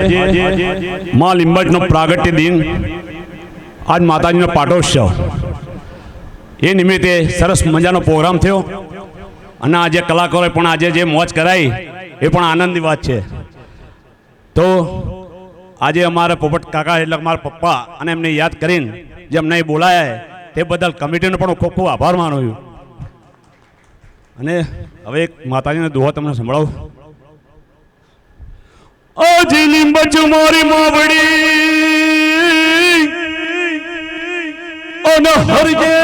माँ लिंबाजनो प्रागट्य दिन आज माताजीनो पाटोत्सव ए निमित्ते सरस मजानो प्रोग्राम थयो अने आज कलाकारों पण आज जे मौज कराई ए पण आनंदनी बात छे। तो आज अमारा पोपट काका एटले मारा पप्पा अने एमने याद करीने जे अमने बोलाया है ते बदल कमिटीनो पण खूब खूब आभार मानु छुं। अने हवे एक माताजीनो दोहा तमने संभळावुं। आज लिंबच मारी मावड़ी हरजे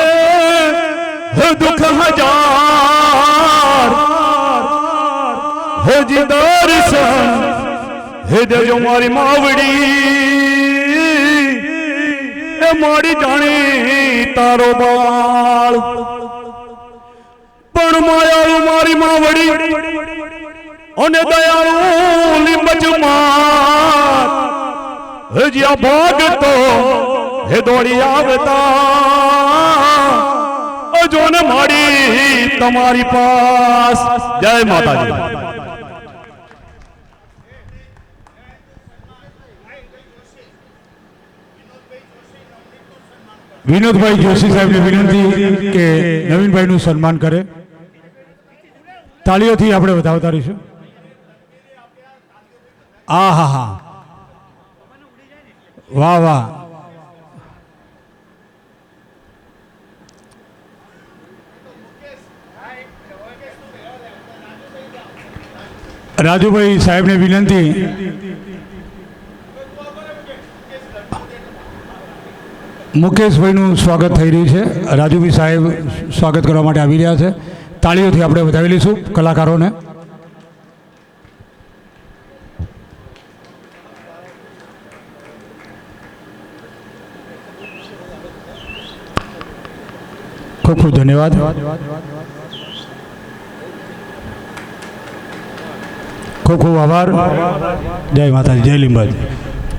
दुख हजार जिदार जो मारी मावड़ी मारी जानी तारो बाल पण मायालू मारी मावड़ी ओने दयालू लिंबच मार हजिया भाग तो हे दौड़ी आवता जो ने मारी तुम्हारी पास। जय माता जी। विनोद भाई जोशी साहब ने विनंती के नवीन भाई नु सम्मान करे। तालियों थी आपणे વધાવતા રહીશું। आ हा हा वाह वाह। राजूभाई साहेब ने विनंती मुकेश भाई नु स्वागत थई रह्युं छे। राजूभाई साहेब स्वागत करवा माटे आवी रह्या छे। ताळीओथी आपणे વધાવી લઈશું કલાકારોને। खूब खूब धन्यवाद। खूब खूब आभार। जय माता, जय लिंबाजी।